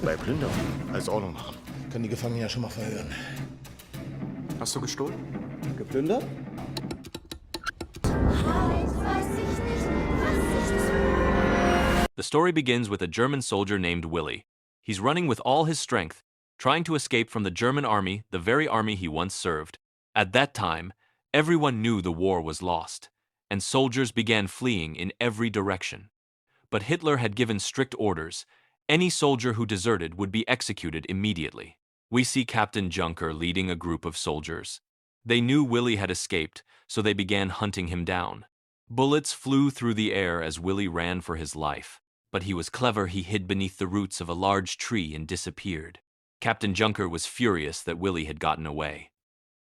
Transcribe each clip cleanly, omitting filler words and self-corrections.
bei Plünderung. Als Ordnung machen. Kann die Gefangenen ja schon mal verhören. Hast du gestohlen? Geplündert? The story begins with a German soldier named Willy. He's running with all his strength, trying to escape from the German army, the very army he once served. At that time, everyone knew the war was lost, and soldiers began fleeing in every direction. But Hitler had given strict orders. Any soldier who deserted would be executed immediately. We see Captain Junker leading a group of soldiers. They knew Willy had escaped, so they began hunting him down. Bullets flew through the air as Willy ran for his life. But he was clever. He hid beneath the roots of a large tree and disappeared. Captain Junker was furious that Willy had gotten away.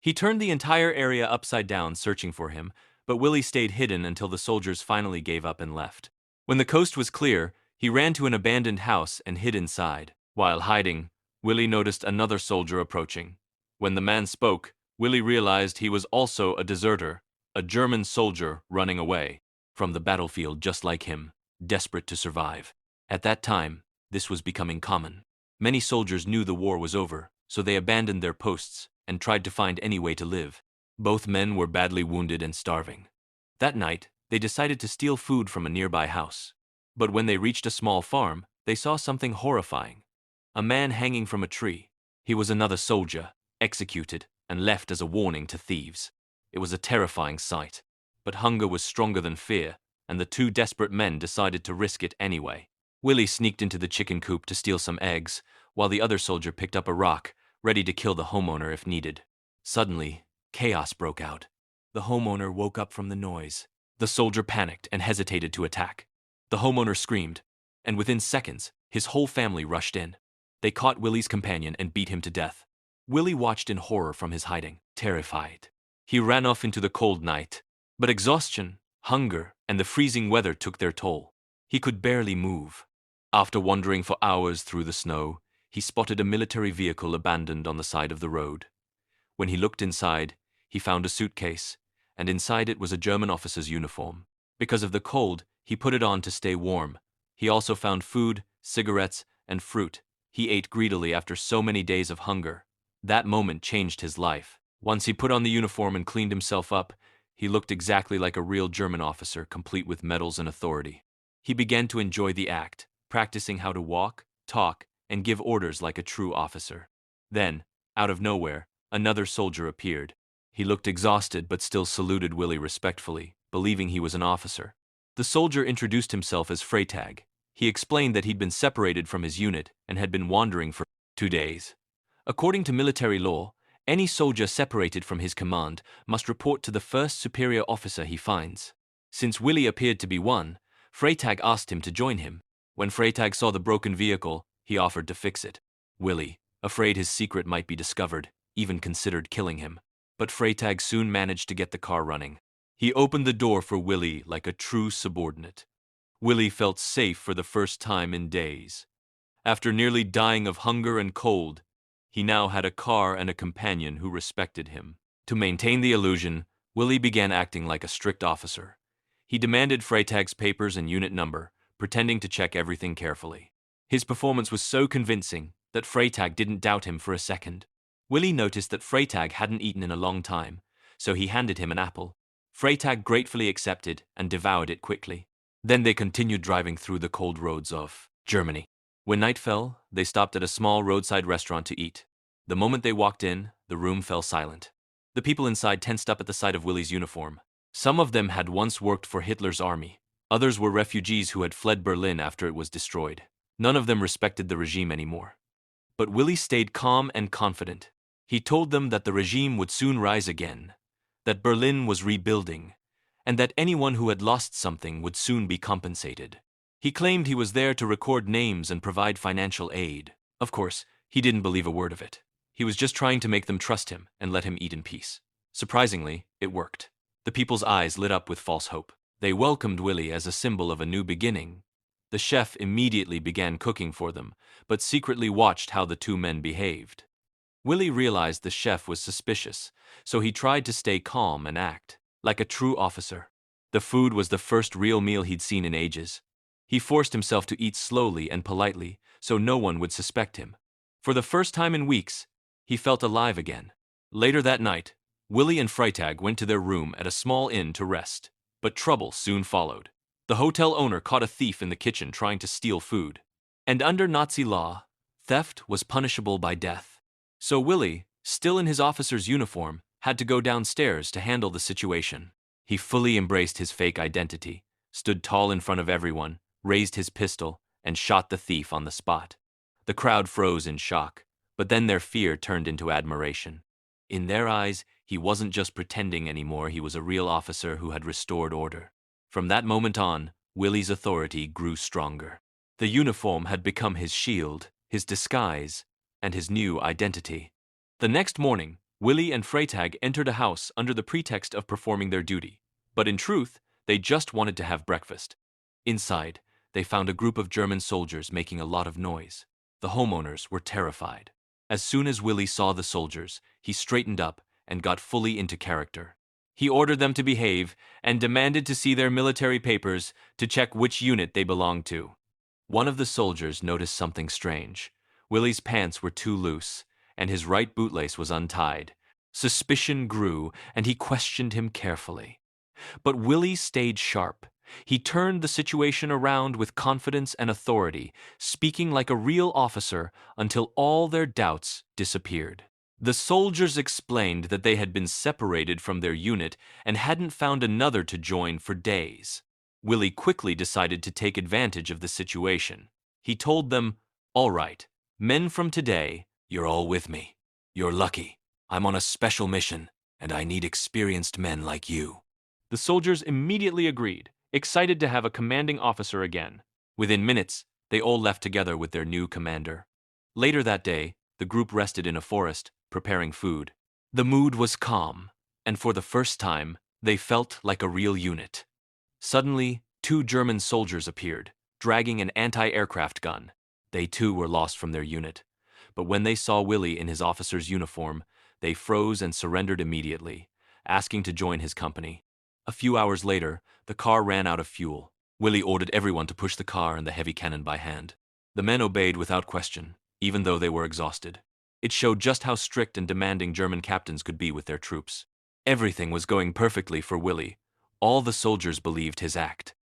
He turned the entire area upside down searching for him, but Willy stayed hidden until the soldiers finally gave up and left. When the coast was clear, he ran to an abandoned house and hid inside. While hiding, Willy noticed another soldier approaching. When the man spoke, Willy realized he was also a deserter, a German soldier running away from the battlefield just like him, desperate to survive. At that time, this was becoming common. Many soldiers knew the war was over, so they abandoned their posts and tried to find any way to live. Both men were badly wounded and starving. That night, they decided to steal food from a nearby house. But when they reached a small farm, they saw something horrifying. A man hanging from a tree. He was another soldier, executed and left as a warning to thieves. It was a terrifying sight, but hunger was stronger than fear, and the two desperate men decided to risk it anyway. Willy sneaked into the chicken coop to steal some eggs, while the other soldier picked up a rock, ready to kill the homeowner if needed. Suddenly, chaos broke out. The homeowner woke up from the noise. The soldier panicked and hesitated to attack. The homeowner screamed, and within seconds, his whole family rushed in. They caught Willy's companion and beat him to death. Willy watched in horror from his hiding, terrified. He ran off into the cold night, but exhaustion, hunger, and the freezing weather took their toll. He could barely move. After wandering for hours through the snow, he spotted a military vehicle abandoned on the side of the road. When he looked inside, he found a suitcase, and inside it was a German officer's uniform. Because of the cold, he put it on to stay warm. He also found food, cigarettes, and fruit. He ate greedily after so many days of hunger. That moment changed his life. Once he put on the uniform and cleaned himself up, he looked exactly like a real German officer, complete with medals and authority. He began to enjoy the act, practicing how to walk, talk, and give orders like a true officer. Then, out of nowhere, another soldier appeared. He looked exhausted but still saluted Willy respectfully, believing he was an officer. The soldier introduced himself as Freytag. He explained that he'd been separated from his unit and had been wandering for 2 days. According to military law, any soldier separated from his command must report to the first superior officer he finds. Since Willy appeared to be one, Freytag asked him to join him. When Freytag saw the broken vehicle, he offered to fix it. Willy, afraid his secret might be discovered, even considered killing him. But Freytag soon managed to get the car running. He opened the door for Willy like a true subordinate. Willy felt safe for the first time in days. After nearly dying of hunger and cold, he now had a car and a companion who respected him. To maintain the illusion, Willy began acting like a strict officer. He demanded Freytag's papers and unit number, pretending to check everything carefully. His performance was so convincing that Freytag didn't doubt him for a second. Willy noticed that Freytag hadn't eaten in a long time, so he handed him an apple. Freytag gratefully accepted and devoured it quickly. Then they continued driving through the cold roads of Germany. When night fell, they stopped at a small roadside restaurant to eat. The moment they walked in, the room fell silent. The people inside tensed up at the sight of Willy's uniform. Some of them had once worked for Hitler's army. Others were refugees who had fled Berlin after it was destroyed. None of them respected the regime anymore. But Willy stayed calm and confident. He told them that the regime would soon rise again, that Berlin was rebuilding, and that anyone who had lost something would soon be compensated. He claimed he was there to record names and provide financial aid. Of course, he didn't believe a word of it. He was just trying to make them trust him and let him eat in peace. Surprisingly, it worked. The people's eyes lit up with false hope. They welcomed Willy as a symbol of a new beginning. The chef immediately began cooking for them, but secretly watched how the two men behaved. Willy realized the chef was suspicious, so he tried to stay calm and act like a true officer. The food was the first real meal he'd seen in ages. He forced himself to eat slowly and politely, so no one would suspect him. For the first time in weeks, he felt alive again. Later that night, Willie and Freitag went to their room at a small inn to rest. But trouble soon followed. The hotel owner caught a thief in the kitchen trying to steal food. And under Nazi law, theft was punishable by death. So Willie, still in his officer's uniform, had to go downstairs to handle the situation. He fully embraced his fake identity, stood tall in front of everyone, raised his pistol, and shot the thief on the spot. The crowd froze in shock, but then their fear turned into admiration. In their eyes, he wasn't just pretending anymore, he was a real officer who had restored order. From that moment on, Willie's authority grew stronger. The uniform had become his shield, his disguise, and his new identity. The next morning, Willie and Freitag entered a house under the pretext of performing their duty. But in truth, they just wanted to have breakfast. Inside, they found a group of German soldiers making a lot of noise. The homeowners were terrified. As soon as Willie saw the soldiers, he straightened up and got fully into character. He ordered them to behave and demanded to see their military papers to check which unit they belonged to. One of the soldiers noticed something strange. Willie's pants were too loose, and his right bootlace was untied. Suspicion grew, and he questioned him carefully. But Willie stayed sharp. He turned the situation around with confidence and authority, speaking like a real officer until all their doubts disappeared. The soldiers explained that they had been separated from their unit and hadn't found another to join for days. Willie quickly decided to take advantage of the situation. He told them, "All right, men from today, you're all with me. You're lucky. I'm on a special mission, and I need experienced men like you." The soldiers immediately agreed, excited to have a commanding officer again. Within minutes, they all left together with their new commander. Later that day, the group rested in a forest, preparing food. The mood was calm, and for the first time, they felt like a real unit. Suddenly, 2 German soldiers appeared, dragging an anti-aircraft gun. They too were lost from their unit. But when they saw Willie in his officer's uniform, they froze and surrendered immediately, asking to join his company. A few hours later, the car ran out of fuel. Willie ordered everyone to push the car and the heavy cannon by hand. The men obeyed without question, even though they were exhausted. It showed just how strict and demanding German captains could be with their troops. Everything was going perfectly for Willie. All the soldiers believed his act.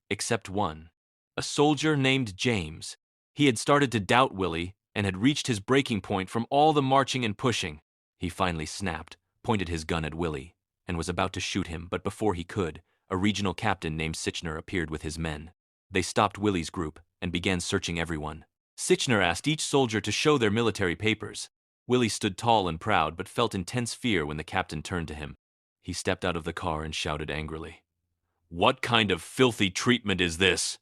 Except one. A soldier named James. He had started to doubt Willie and had reached his breaking point from all the marching and pushing. He finally snapped, pointed his gun at Willie, and was about to shoot him, but before he could, a regional captain named Sichner appeared with his men. They stopped Willie's group and began searching everyone. Sichner asked each soldier to show their military papers. Willie stood tall and proud but felt intense fear when the captain turned to him. He stepped out of the car and shouted angrily, "What kind of filthy treatment is this?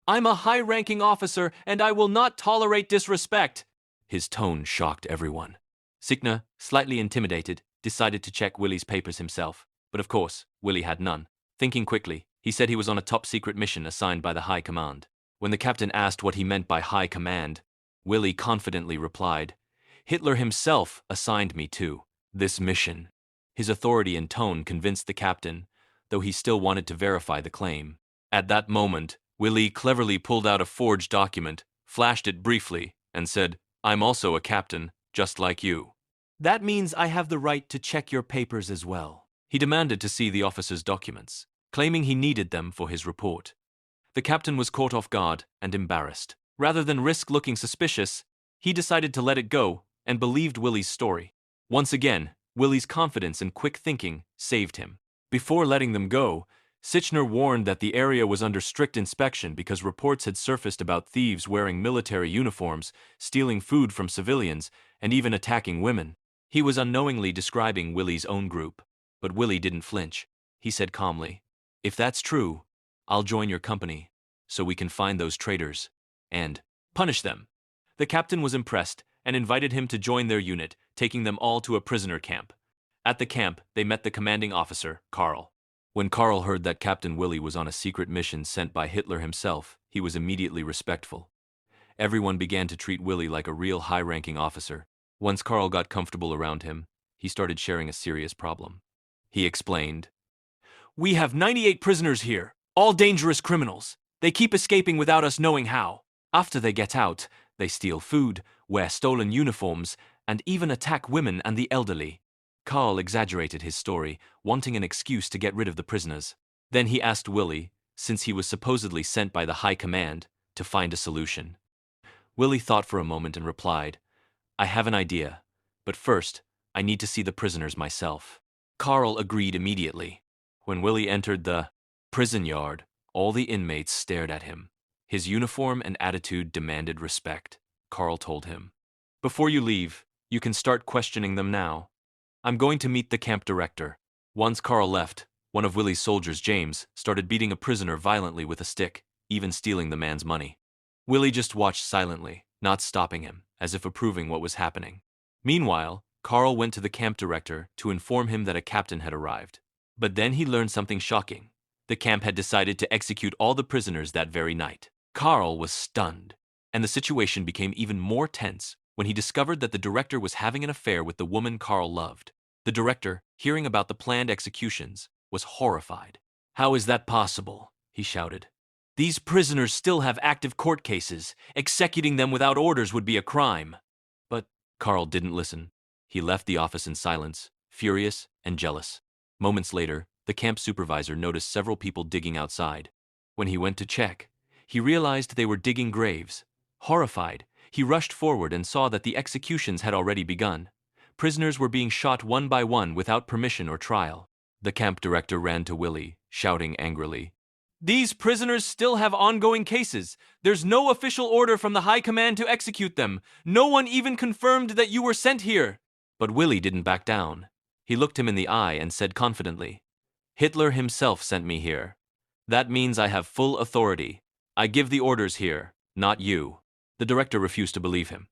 I'm a high-ranking officer and I will not tolerate disrespect." His tone shocked everyone. Sichner, slightly intimidated, decided to check Willie's papers himself. But of course, Willie had none. Thinking quickly, he said he was on a top-secret mission assigned by the High Command. When the captain asked what he meant by High Command, Willie confidently replied, "Hitler himself assigned me to this mission." His authority and tone convinced the captain, though he still wanted to verify the claim. At that moment, Willie cleverly pulled out a forged document, flashed it briefly, and said, "I'm also a captain, just like you." "That means I have the right to check your papers as well." He demanded to see the officer's documents, claiming he needed them for his report. The captain was caught off guard and embarrassed. Rather than risk looking suspicious, he decided to let it go and believed Willie's story. Once again, Willie's confidence and quick thinking saved him. Before letting them go, Sichner warned that the area was under strict inspection because reports had surfaced about thieves wearing military uniforms, stealing food from civilians, and even attacking women. He was unknowingly describing Willie's own group, but Willie didn't flinch. He said calmly, "If that's true, I'll join your company, so we can find those traitors and punish them." The captain was impressed and invited him to join their unit, taking them all to a prisoner camp. At the camp, they met the commanding officer, Karl. When Karl heard that Captain Willie was on a secret mission sent by Hitler himself, he was immediately respectful. Everyone began to treat Willie like a real high-ranking officer. Once Karl got comfortable around him, he started sharing a serious problem. He explained, "We have 98 prisoners here, all dangerous criminals. They keep escaping without us knowing how. After they get out, They steal food, wear stolen uniforms, and even attack women and the elderly. Carl exaggerated his story, wanting an excuse to get rid of the prisoners. Then he asked Willie, since he was supposedly sent by the High Command, to find a solution. Willie thought for a moment and replied, "I have an idea, but first, I need to see the prisoners myself." Carl agreed immediately. When Willie entered the prison yard, all the inmates stared at him. His uniform and attitude demanded respect. Carl told him, "Before you leave, you can start questioning them now. I'm going to meet the camp director." Once Carl left, one of Willie's soldiers, James, started beating a prisoner violently with a stick, even stealing the man's money. Willie just watched silently, not stopping him, as if approving what was happening. Meanwhile, Carl went to the camp director to inform him that a captain had arrived. But then he learned something shocking. The camp had decided to execute all the prisoners that very night. Carl was stunned, and the situation became even more tense when he discovered that the director was having an affair with the woman Carl loved. The director, hearing about the planned executions, was horrified. "How is that possible?" he shouted. "These prisoners still have active court cases. Executing them without orders would be a crime." But Carl didn't listen. He left the office in silence, furious and jealous. Moments later, the camp supervisor noticed several people digging outside. When he went to check, he realized they were digging graves. Horrified, he rushed forward and saw that the executions had already begun. Prisoners were being shot one by one without permission or trial. The camp director ran to Willie, shouting angrily, "These prisoners still have ongoing cases. There's no official order from the High Command to execute them. No one even confirmed that you were sent here." But Willie didn't back down. He looked him in the eye and said confidently, "Hitler himself sent me here. That means I have full authority. I give the orders here, not you." The director refused to believe him.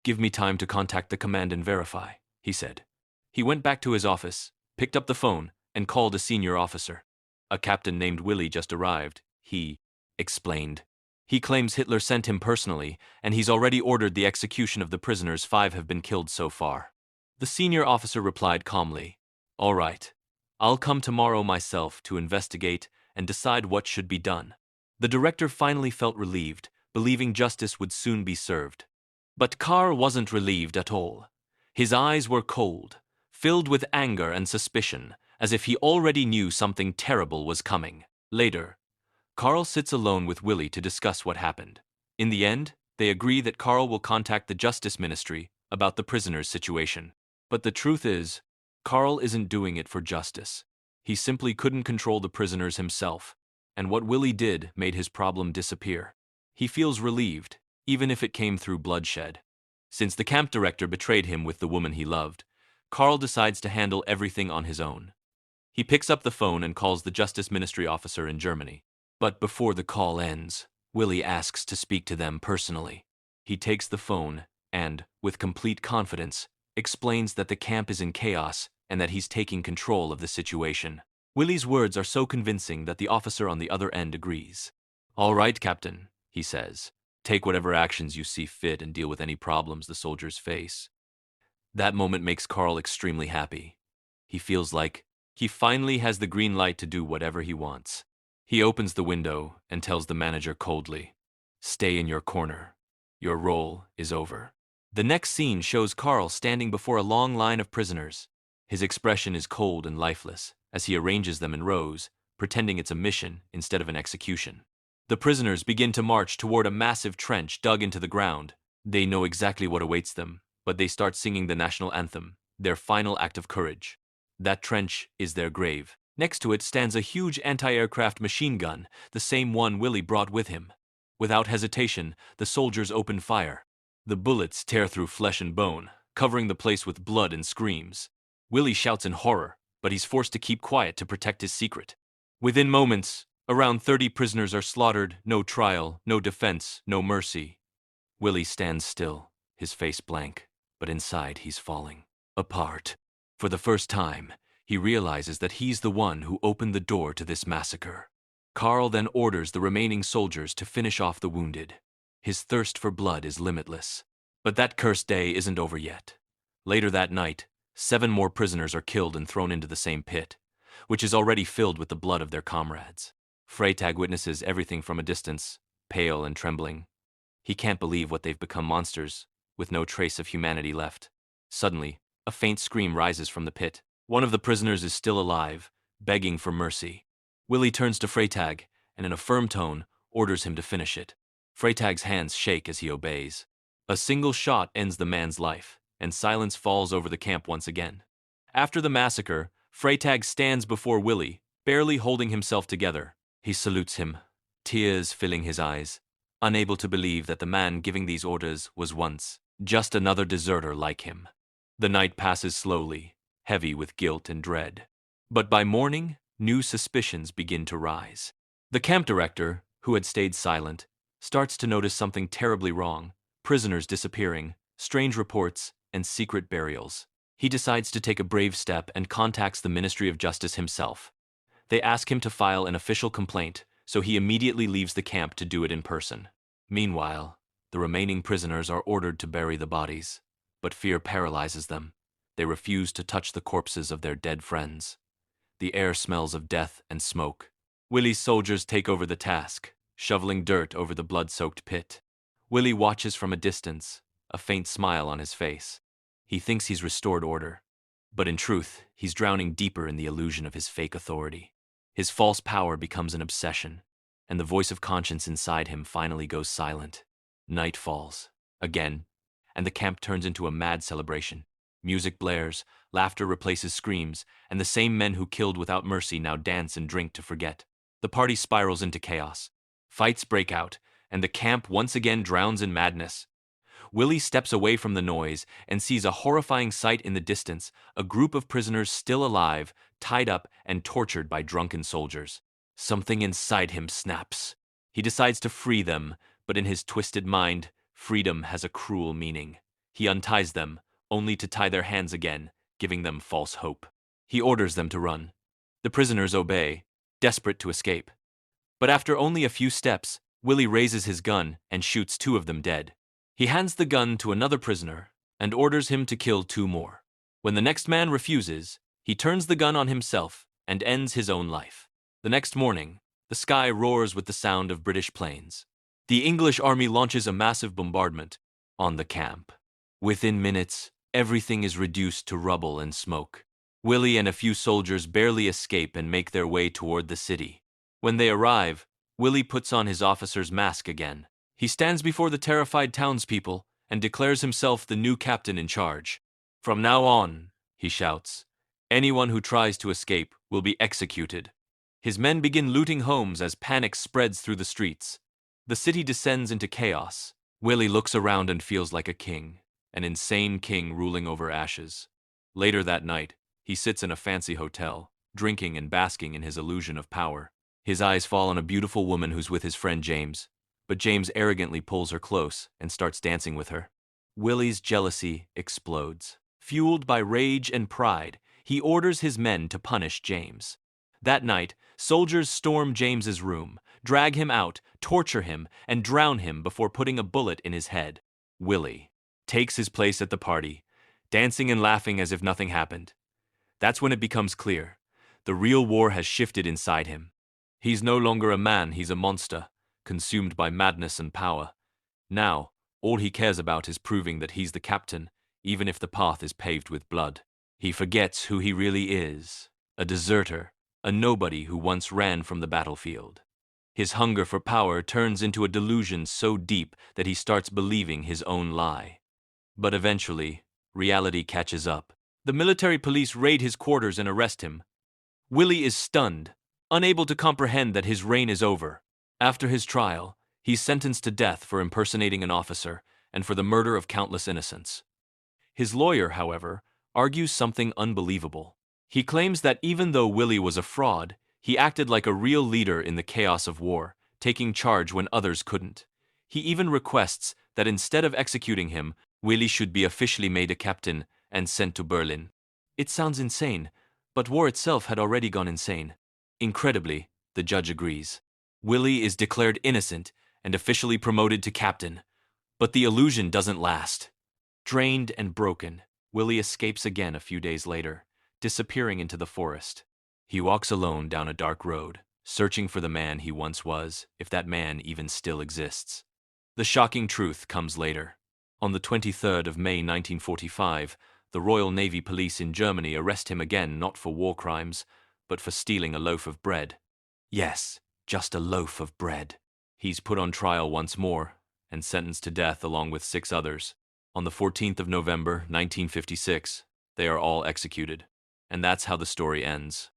"Give me time to contact the command and verify," he said. He went back to his office, picked up the phone, and called a senior officer. "A captain named Willie just arrived," he explained. "He claims Hitler sent him personally, and he's already ordered the execution of the prisoners. 5 have been killed so far." The senior officer replied calmly, "All right. I'll come tomorrow myself to investigate and decide what should be done." The director finally felt relieved, believing justice would soon be served. But Carl wasn't relieved at all. His eyes were cold, filled with anger and suspicion, as if he already knew something terrible was coming. Later, Carl sits alone with Willie to discuss what happened. In the end, they agree that Carl will contact the Justice Ministry about the prisoners' situation. But the truth is, Carl isn't doing it for justice. He simply couldn't control the prisoners himself, and what Willie did made his problem disappear. He feels relieved, even if it came through bloodshed. Since the camp director betrayed him with the woman he loved, Carl decides to handle everything on his own. He picks up the phone and calls the Justice Ministry officer in Germany. But before the call ends, Willie asks to speak to them personally. He takes the phone and, with complete confidence, explains that the camp is in chaos and that he's taking control of the situation. Willie's words are so convincing that the officer on the other end agrees. "All right, Captain," he says. "Take whatever actions you see fit and deal with any problems the soldiers face." That moment makes Carl extremely happy. He feels like he finally has the green light to do whatever he wants. He opens the window and tells the manager coldly, "Stay in your corner. Your role is over." The next scene shows Carl standing before a long line of prisoners. His expression is cold and lifeless as he arranges them in rows, pretending it's a mission instead of an execution. The prisoners begin to march toward a massive trench dug into the ground. They know exactly what awaits them, but they start singing the national anthem, their final act of courage. That trench is their grave. Next to it stands a huge anti-aircraft machine gun, the same one Willie brought with him. Without hesitation, the soldiers open fire. The bullets tear through flesh and bone, covering the place with blood and screams. Willie shouts in horror, but he's forced to keep quiet to protect his secret. Within moments, around 30 prisoners are slaughtered, no trial, no defense, no mercy. Willie stands still, his face blank, but inside he's falling apart. For the first time, he realizes that he's the one who opened the door to this massacre. Carl then orders the remaining soldiers to finish off the wounded. His thirst for blood is limitless. But that cursed day isn't over yet. Later that night, 7 more prisoners are killed and thrown into the same pit, which is already filled with the blood of their comrades. Freytag witnesses everything from a distance, pale and trembling. He can't believe what they've become, monsters, with no trace of humanity left. Suddenly, a faint scream rises from the pit. One of the prisoners is still alive, begging for mercy. Willie turns to Freytag, and in a firm tone, orders him to finish it. Freytag's hands shake as he obeys. A single shot ends the man's life, and silence falls over the camp once again. After the massacre, Freytag stands before Willie, barely holding himself together. He salutes him, tears filling his eyes, unable to believe that the man giving these orders was once just another deserter like him. The night passes slowly, heavy with guilt and dread. But by morning, new suspicions begin to rise. The camp director, who had stayed silent, starts to notice something terribly wrong: prisoners disappearing, strange reports, and secret burials. He decides to take a brave step and contacts the Ministry of Justice himself. They ask him to file an official complaint, so he immediately leaves the camp to do it in person. Meanwhile, the remaining prisoners are ordered to bury the bodies, but fear paralyzes them. They refuse to touch the corpses of their dead friends. The air smells of death and smoke. Willie's soldiers take over the task, shoveling dirt over the blood-soaked pit. Willie watches from a distance, a faint smile on his face. He thinks he's restored order, but in truth, he's drowning deeper in the illusion of his fake authority. His false power becomes an obsession, and the voice of conscience inside him finally goes silent. Night falls, again, and the camp turns into a mad celebration. Music blares, laughter replaces screams, and the same men who killed without mercy now dance and drink to forget. The party spirals into chaos. Fights break out, and the camp once again drowns in madness. Willie steps away from the noise and sees a horrifying sight in the distance: a group of prisoners still alive, tied up and tortured by drunken soldiers. Something inside him snaps. He decides to free them, but in his twisted mind, freedom has a cruel meaning. He unties them, only to tie their hands again, giving them false hope. He orders them to run. The prisoners obey, desperate to escape. But after only a few steps, Willie raises his gun and shoots 2 of them dead. He hands the gun to another prisoner and orders him to kill 2 more. When the next man refuses, he turns the gun on himself and ends his own life. The next morning, the sky roars with the sound of British planes. The English army launches a massive bombardment on the camp. Within minutes, everything is reduced to rubble and smoke. Willie and a few soldiers barely escape and make their way toward the city. When they arrive, Willie puts on his officer's mask again. He stands before the terrified townspeople and declares himself the new captain in charge. "From now on," he shouts, "anyone who tries to escape will be executed." His men begin looting homes as panic spreads through the streets. The city descends into chaos. Willie looks around and feels like a king, an insane king ruling over ashes. Later that night, he sits in a fancy hotel, drinking and basking in his illusion of power. His eyes fall on a beautiful woman who's with his friend James, but James arrogantly pulls her close and starts dancing with her. Willie's jealousy explodes. Fueled by rage and pride, he orders his men to punish James. That night, soldiers storm James's room, drag him out, torture him, and drown him before putting a bullet in his head. Willie takes his place at the party, dancing and laughing as if nothing happened. That's when it becomes clear. The real war has shifted inside him. He's no longer a man, he's a monster, consumed by madness and power. Now, all he cares about is proving that he's the captain, even if the path is paved with blood. He forgets who he really is: a deserter, a nobody who once ran from the battlefield. His hunger for power turns into a delusion so deep that he starts believing his own lie. But eventually, reality catches up. The military police raid his quarters and arrest him. Willie is stunned, unable to comprehend that his reign is over. After his trial, he's sentenced to death for impersonating an officer and for the murder of countless innocents. His lawyer, however, argues something unbelievable. He claims that even though Willie was a fraud, he acted like a real leader in the chaos of war, taking charge when others couldn't. He even requests that instead of executing him, Willie should be officially made a captain and sent to Berlin. It sounds insane, but war itself had already gone insane. Incredibly, the judge agrees. Willie is declared innocent and officially promoted to captain. But the illusion doesn't last. Drained and broken, Willie escapes again a few days later, disappearing into the forest. He walks alone down a dark road, searching for the man he once was, if that man even still exists. The shocking truth comes later. On the 23rd of May 1945, the Royal Navy Police in Germany arrest him again not for war crimes, but for stealing a loaf of bread. Yes, just a loaf of bread. He's put on trial once more, and sentenced to death along with 6 others. On the 14th of November 1956, they are all executed. And that's how the story ends.